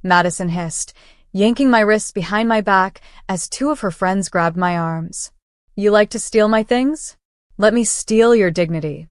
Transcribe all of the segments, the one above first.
Madison hissed, yanking my wrists behind my back as two of her friends grabbed my arms. You like to steal my things? Let me steal your dignity.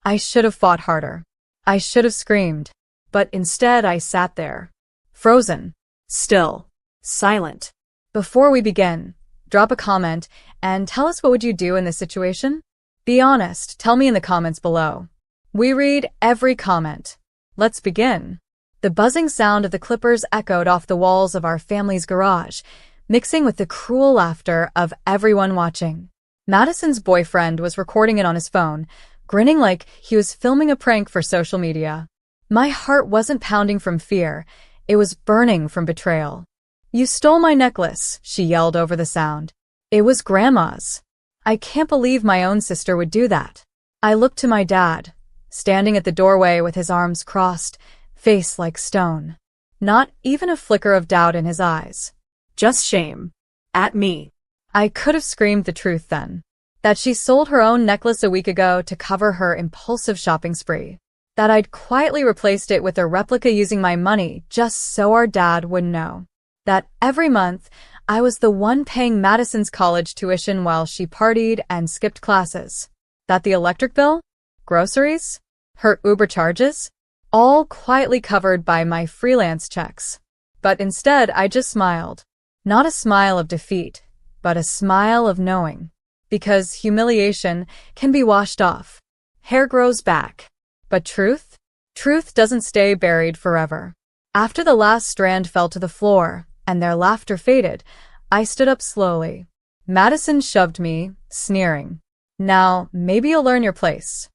I should have fought harder. I should have screamed. But instead I sat there, frozen, still, silent. Before we begin, drop a comment and tell us what would you do in this situation? Be honest, tell me in the comments below. We read every comment. Let's begin. The buzzing sound of the clippers echoed off the walls of our family's garage, mixing with the cruel laughter of everyone watching. Madison's boyfriend was recording it on his phone, grinning like he was filming a prank for social media. My heart wasn't pounding from fear, it was burning from betrayal. You stole my necklace, she yelled over the sound. It was Grandma's. I can't believe my own sister would do that. I looked to my dad, standing at the doorway with his arms crossed, face like stone. Not even a flicker of doubt in his eyes. Just shame. At me. I could have screamed the truth then. That she sold her own necklace a week ago to cover her impulsive shopping spree. That I'd quietly replaced it with a replica using my money just so our dad wouldn't know. That every month, I was the one paying Madison's college tuition while she partied and skipped classes. That the electric bill, groceries, her Uber charges, all quietly covered by my freelance checks. But instead, I just smiled. Not a smile of defeat, but a smile of knowing. Because humiliation can be washed off. Hair grows back. But truth? Truth doesn't stay buried forever. After the last strand fell to the floor, and their laughter faded, I stood up slowly. Madison shoved me, sneering. Now, maybe you'll learn your place.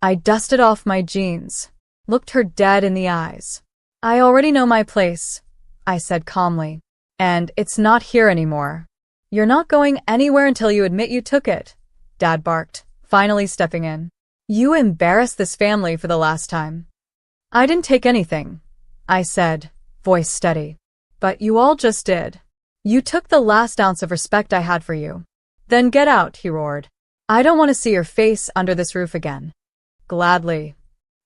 I dusted off my jeans, looked her dead in the eyes. I already know my place, I said calmly. And it's not here anymore. You're not going anywhere until you admit you took it, Dad barked, finally stepping in. You embarrassed this family for the last time. I didn't take anything, I said, voice steady. But you all just did. You took the last ounce of respect I had for you. Then get out, he roared. I don't want to see your face under this roof again. Gladly.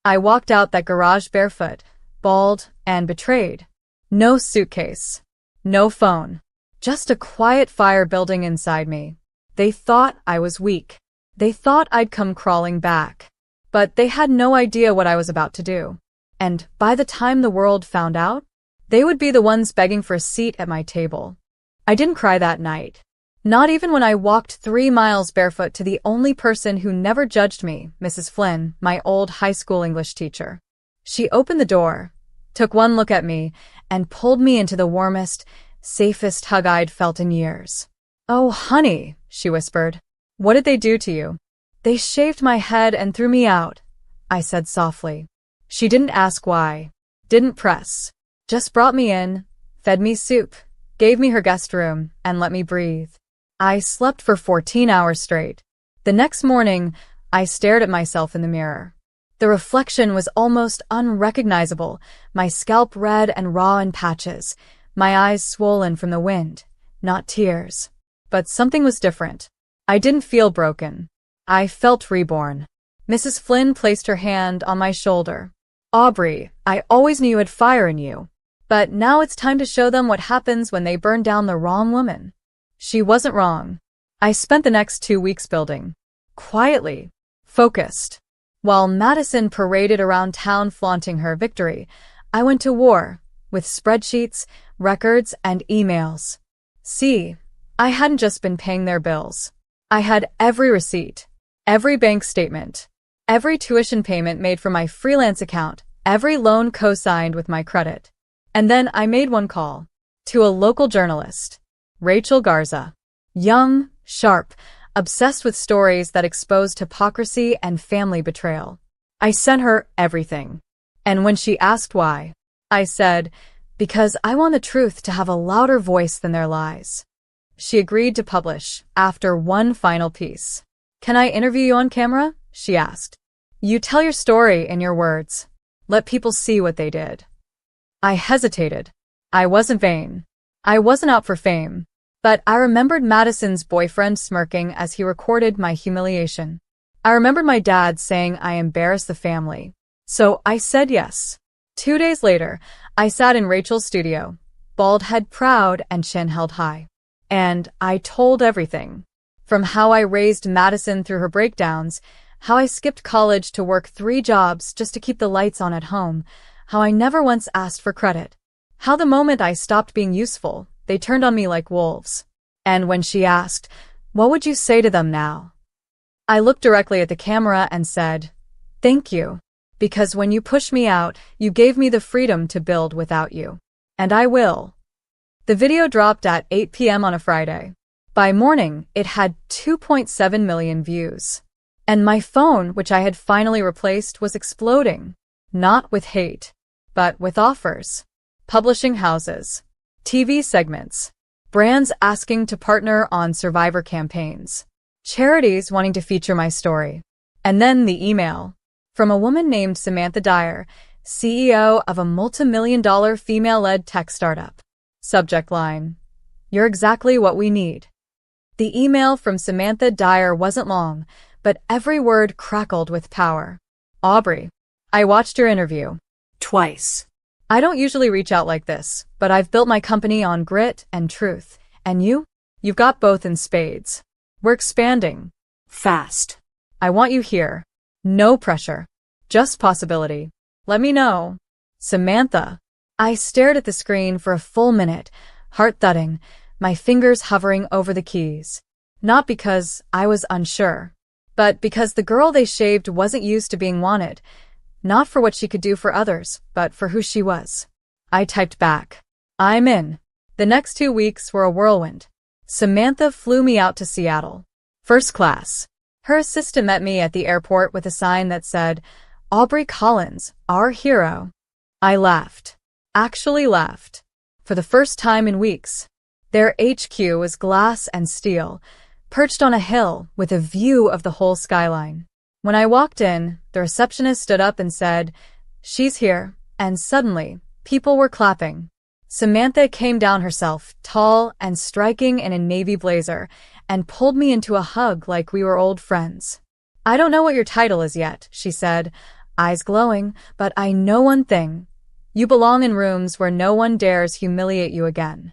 I walked out that garage barefoot, bald, and betrayed. No suitcase. No phone. Just a quiet fire building inside me. They thought I was weak. They thought I'd come crawling back. But they had no idea what I was about to do. And by the time the world found out, they would be the ones begging for a seat at my table. I didn't cry that night. Not even when I walked 3 miles barefoot to the only person who never judged me, Mrs. Flynn, my old high school English teacher. She opened the door, took one look at me, and pulled me into the warmest, safest hug I'd felt in years. Oh, honey, she whispered. What did they do to you? They shaved my head and threw me out, I said softly. She didn't ask why, didn't press, just brought me in, fed me soup, gave me her guest room, and let me breathe. I slept for 14 hours straight. The next morning, I stared at myself in the mirror. The reflection was almost unrecognizable, my scalp red and raw in patches, my eyes swollen from the wind, not tears. But something was different. I didn't feel broken. I felt reborn. Mrs. Flynn placed her hand on my shoulder. Aubrey, I always knew you had fire in you. But now it's time to show them what happens when they burn down the wrong woman. She wasn't wrong. I spent the next 2 weeks building. Quietly. Focused. While Madison paraded around town flaunting her victory, I went to war, with spreadsheets, records, and emails. See, I hadn't just been paying their bills. I had every receipt, every bank statement, every tuition payment made from my freelance account, every loan co-signed with my credit. And then I made one call to a local journalist, Rachel Garza. Young, sharp, obsessed with stories that exposed hypocrisy and family betrayal. I sent her everything. And when she asked why, I said, because I want the truth to have a louder voice than their lies. She agreed to publish after one final piece. Can I interview you on camera? She asked. You tell your story in your words. Let people see what they did. I hesitated. I wasn't vain. I wasn't out for fame. But I remembered Madison's boyfriend smirking as he recorded my humiliation. I remembered my dad saying I embarrassed the family. So I said yes. 2 days later, I sat in Rachel's studio, bald head proud and chin held high. And I told everything. From how I raised Madison through her breakdowns, how I skipped college to work 3 jobs just to keep the lights on at home, how I never once asked for credit, how the moment I stopped being useful, they turned on me like wolves. And when she asked, "What would you say to them now?" I looked directly at the camera and said, "Thank you. Because when you pushed me out, you gave me the freedom to build without you. And I will." The video dropped at 8 p.m. on a Friday. By morning, it had 2.7 million views. And my phone, which I had finally replaced, was exploding. Not with hate, but with offers. Publishing houses, TV segments, brands asking to partner on Survivor campaigns, charities wanting to feature my story. And then the email from a woman named Samantha Dyer, CEO of a multi-million-dollar female-led tech startup. Subject line: "You're exactly what we need." The email from Samantha Dyer wasn't long, but every word crackled with power. "Aubrey, I watched your interview. Twice. I don't usually reach out like this, but I've built my company on grit and truth. And you? You've got both in spades. We're expanding. Fast. I want you here. No pressure. Just possibility. Let me know." Samantha. I stared at the screen for a full minute, heart thudding, my fingers hovering over the keys. Not because I was unsure, but because the girl they shaved wasn't used to being wanted. Not for what she could do for others, but for who she was. I typed back, "I'm in." The next 2 weeks were a whirlwind. Samantha flew me out to Seattle. First class. Her assistant met me at the airport with a sign that said, "Aubrey Collins, our hero." I laughed. Actually laughed. For the first time in weeks. Their HQ was glass and steel, perched on a hill with a view of the whole skyline. When I walked in, the receptionist stood up and said, "She's here," and suddenly, people were clapping. Samantha came down herself, tall and striking in a navy blazer, and pulled me into a hug like we were old friends. "I don't know what your title is yet," she said, eyes glowing, "but I know one thing. You belong in rooms where no one dares humiliate you again."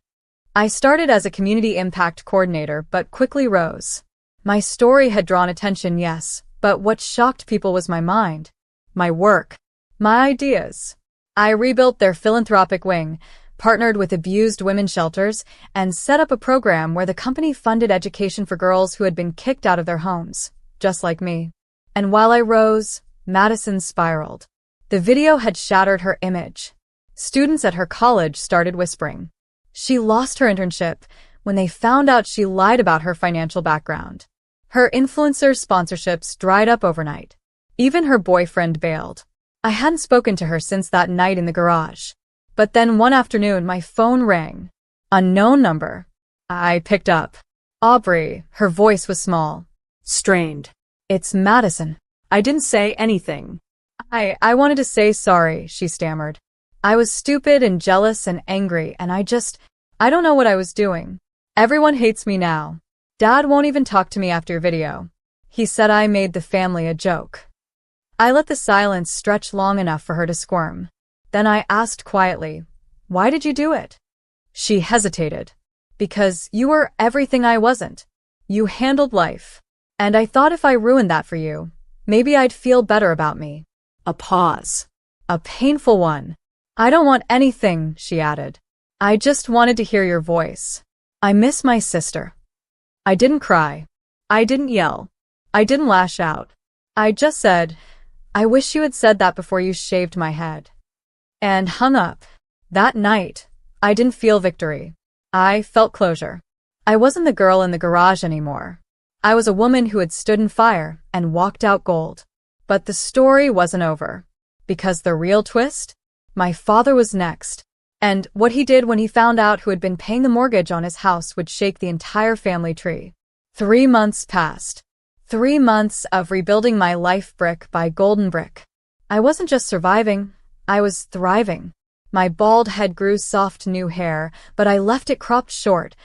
I started as a community impact coordinator, but quickly rose. My story had drawn attention, yes, but what shocked people was my mind, my work, my ideas. I rebuilt their philanthropic wing, partnered with abused women's shelters, and set up a program where the company funded education for girls who had been kicked out of their homes, just like me. And while I rose, Madison spiraled. The video had shattered her image. Students at her college started whispering. She lost her internship when they found out she lied about her financial background. Her influencer sponsorships dried up overnight. Even her boyfriend bailed. I hadn't spoken to her since that night in the garage. But then one afternoon my phone rang. Unknown number. I picked up. "Aubrey," her voice was small, strained. "It's Madison." I didn't say anything. I wanted to say sorry," she stammered. "I was stupid and jealous and angry, and I don't know what I was doing. Everyone hates me now. Dad won't even talk to me after your video. He said I made the family a joke." I let the silence stretch long enough for her to squirm. Then I asked quietly, "Why did you do it?" She hesitated. "Because you were everything I wasn't. You handled life. And I thought if I ruined that for you, maybe I'd feel better about me." A pause. A painful one. "I don't want anything," she added. "I just wanted to hear your voice. I miss my sister." I didn't cry. I didn't yell. I didn't lash out. I just said, "I wish you had said that before you shaved my head." And hung up. That night, I didn't feel victory. I felt closure. I wasn't the girl in the garage anymore. I was a woman who had stood in fire and walked out gold. But the story wasn't over. Because the real twist? My father was next. And what he did when he found out who had been paying the mortgage on his house would shake the entire family tree. 3 months passed. 3 months of rebuilding my life brick by golden brick. I wasn't just surviving, I was thriving. My bald head grew soft new hair, but I left it cropped short,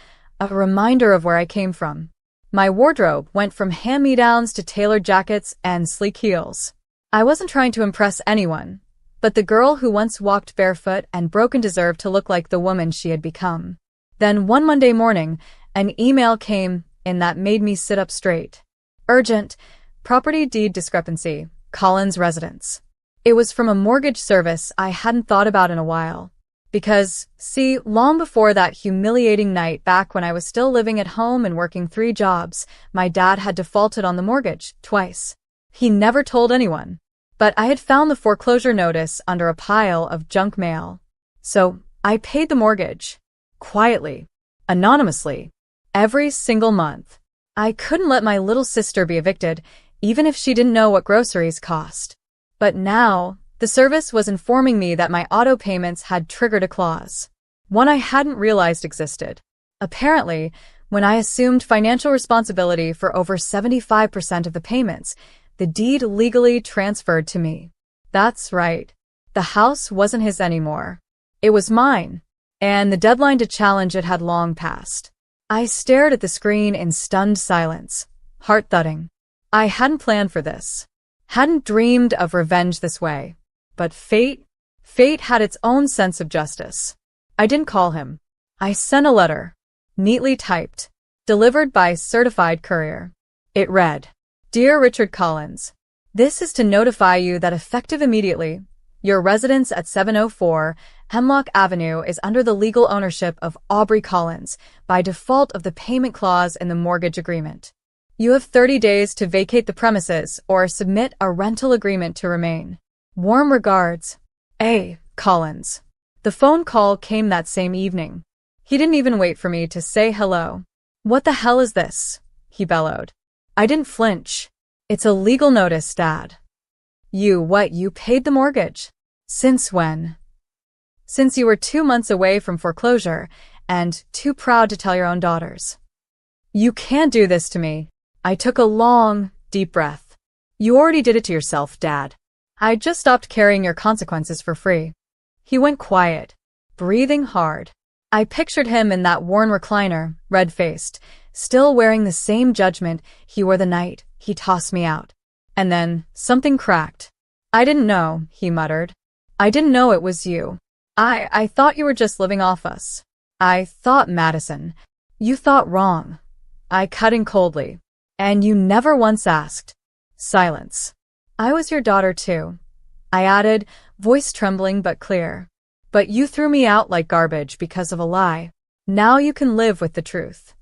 a reminder of where I came from. My wardrobe went from hand-me-downs to tailored jackets and sleek heels. I wasn't trying to impress anyone, But the girl who once walked barefoot and broken deserved to look like the woman she had become. Then one Monday morning, an email came in that made me sit up straight. Urgent. Property deed discrepancy. Collins residence. It was from a mortgage service I hadn't thought about in a while. Because, see, long before that humiliating night back when I was still living at home and working 3 jobs, my dad had defaulted on the mortgage, twice. He never told anyone. But I had found the foreclosure notice under a pile of junk mail. So, I paid the mortgage. Quietly. Anonymously. Every single month. I couldn't let my little sister be evicted, even if she didn't know what groceries cost. But now, the service was informing me that my auto payments had triggered a clause. One I hadn't realized existed. Apparently, when I assumed financial responsibility for over 75% of the payments, the deed legally transferred to me. That's right. The house wasn't his anymore. It was mine. And the deadline to challenge it had long passed. I stared at the screen in stunned silence, heart thudding. I hadn't planned for this. Hadn't dreamed of revenge this way. But fate had its own sense of justice. I didn't call him. I sent a letter, neatly typed, delivered by certified courier. It read, Dear Richard Collins, this is to notify you that effective immediately, your residence at 704 Hemlock Avenue is under the legal ownership of Aubrey Collins by default of the payment clause in the mortgage agreement. You have 30 days to vacate the premises or submit a rental agreement to remain. Warm regards, A. Collins. The phone call came that same evening. He didn't even wait for me to say hello. What the hell is this? He bellowed. I didn't flinch. It's a legal notice, Dad. You paid the mortgage? Since when? Since you were 2 months away from foreclosure and too proud to tell your own daughters. You can't do this to me. I took a long, deep breath. You already did it to yourself, Dad. I just stopped carrying your consequences for free. He went quiet, breathing hard. I pictured him in that worn recliner, red-faced, still wearing the same judgment he wore the night he tossed me out. And then something cracked. I didn't know, he muttered. I didn't know it was you. I thought you were just living off us. I thought, Madison. You thought wrong. I cut in coldly. And you never once asked. Silence. I was your daughter too. I added, voice trembling but clear. But you threw me out like garbage because of a lie. Now you can live with the truth.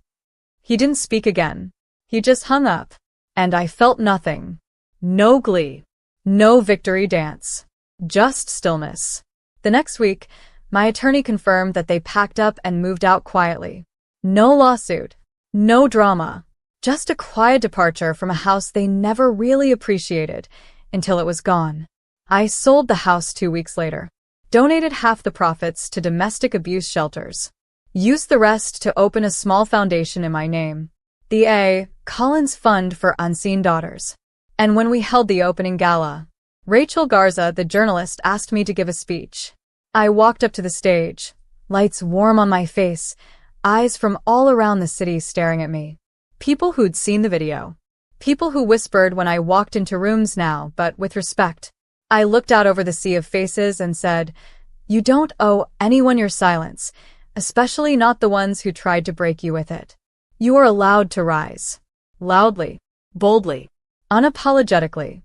He didn't speak again. He just hung up. And I felt nothing. No glee. No victory dance. Just stillness. The next week, my attorney confirmed that they packed up and moved out quietly. No lawsuit. No drama. Just a quiet departure from a house they never really appreciated until it was gone. I sold the house 2 weeks later. Donated half the profits to domestic abuse shelters. Used the rest to open a small foundation in my name. The A. Collins Fund for Unseen Daughters. And when we held the opening gala, Rachel Garza, the journalist, asked me to give a speech. I walked up to the stage, lights warm on my face, eyes from all around the city staring at me. People who'd seen the video. People who whispered when I walked into rooms now, but with respect. I looked out over the sea of faces and said, You don't owe anyone your silence, especially not the ones who tried to break you with it. You are allowed to rise. Loudly, boldly, unapologetically.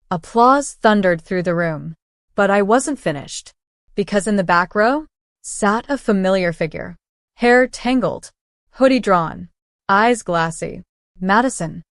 Applause thundered through the room. But I wasn't finished. Because in the back row sat a familiar figure. Hair tangled, hoodie drawn, eyes glassy. Madison.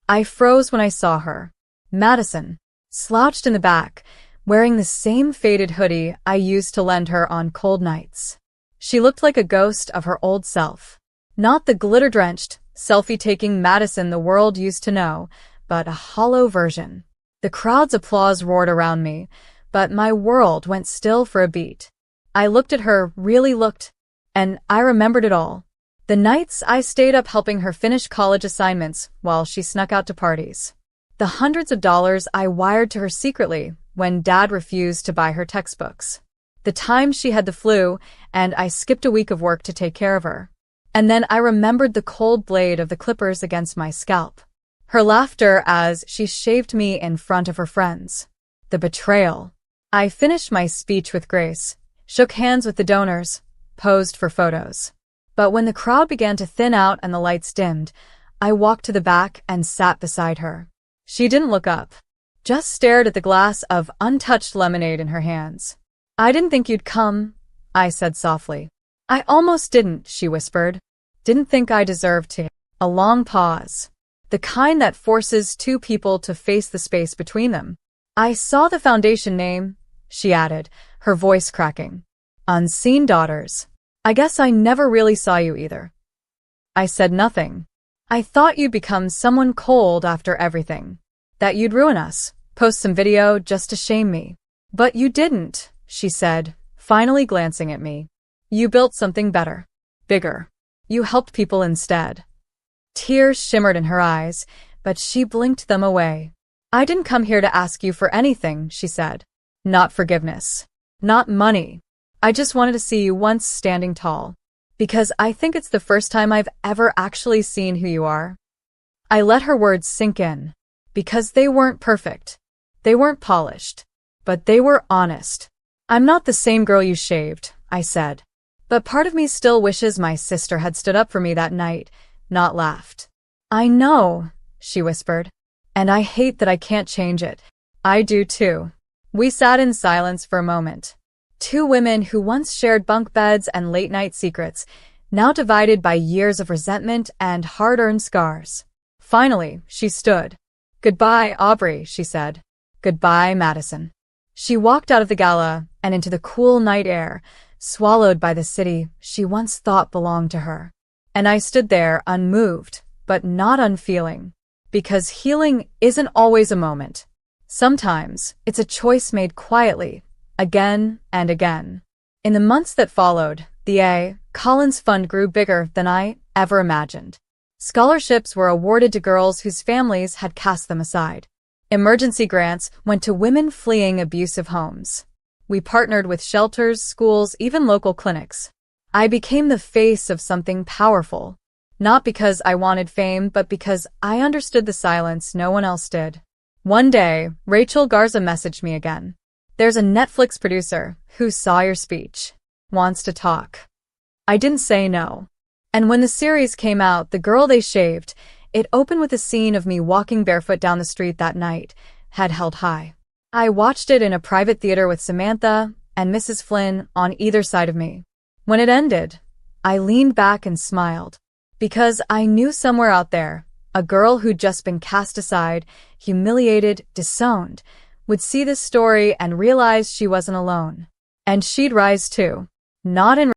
I froze when I saw her. Madison, slouched in the back, wearing the same faded hoodie I used to lend her on cold nights. She looked like a ghost of her old self. Not the glitter-drenched, selfie-taking Madison the world used to know, but a hollow version. The crowd's applause roared around me, but my world went still for a beat. I looked at her, really looked, and I remembered it all. The nights I stayed up helping her finish college assignments while she snuck out to parties. The hundreds of dollars I wired to her secretly when Dad refused to buy her textbooks. The time she had the flu and I skipped a week of work to take care of her. And then I remembered the cold blade of the clippers against my scalp. Her laughter as she shaved me in front of her friends. The betrayal. I finished my speech with grace, shook hands with the donors, posed for photos. But when the crowd began to thin out and the lights dimmed, I walked to the back and sat beside her. She didn't look up, just stared at the glass of untouched lemonade in her hands. "I didn't think you'd come," I said softly. "I almost didn't," she whispered. "Didn't think I deserved to." A long pause, the kind that forces two people to face the space between them. "I saw the foundation name," she added, her voice cracking. "Unseen Daughters. I guess I never really saw you either." I said nothing. "I thought you'd become someone cold after everything. That you'd ruin us, post some video just to shame me. But you didn't," she said, finally glancing at me. "You built something better. Bigger. You helped people instead." Tears shimmered in her eyes, but she blinked them away. "I didn't come here to ask you for anything," she said. "Not forgiveness. Not money. I just wanted to see you once standing tall. Because I think it's the first time I've ever actually seen who you are." I let her words sink in. Because they weren't perfect. They weren't polished. But they were honest. "I'm not the same girl you shaved," I said. "But part of me still wishes my sister had stood up for me that night, not laughed." "I know," she whispered. "And I hate that I can't change it." "I do too." We sat in silence for a moment. Two women who once shared bunk beds and late-night secrets, now divided by years of resentment and hard-earned scars. Finally, she stood. "Goodbye, Aubrey," she said. "Goodbye, Madison." She walked out of the gala and into the cool night air, swallowed by the city she once thought belonged to her. And I stood there unmoved, but not unfeeling. Because healing isn't always a moment. Sometimes it's a choice made quietly, again and again. In the months that followed, the A. Collins Fund grew bigger than I ever imagined. Scholarships were awarded to girls whose families had cast them aside. Emergency grants went to women fleeing abusive homes. We partnered with shelters, schools, even local clinics. I became the face of something powerful. Not because I wanted fame, but because I understood the silence no one else did. One day, Rachel Garza messaged me again. "There's a Netflix producer who saw your speech. Wants to talk." I didn't say no. And when the series came out, The Girl They Shaved, it opened with a scene of me walking barefoot down the street that night, head held high. I watched it in a private theater with Samantha and Mrs. Flynn on either side of me. When it ended, I leaned back and smiled. Because I knew somewhere out there, a girl who'd just been cast aside, humiliated, disowned, would see this story and realize she wasn't alone. And she'd rise too. Not in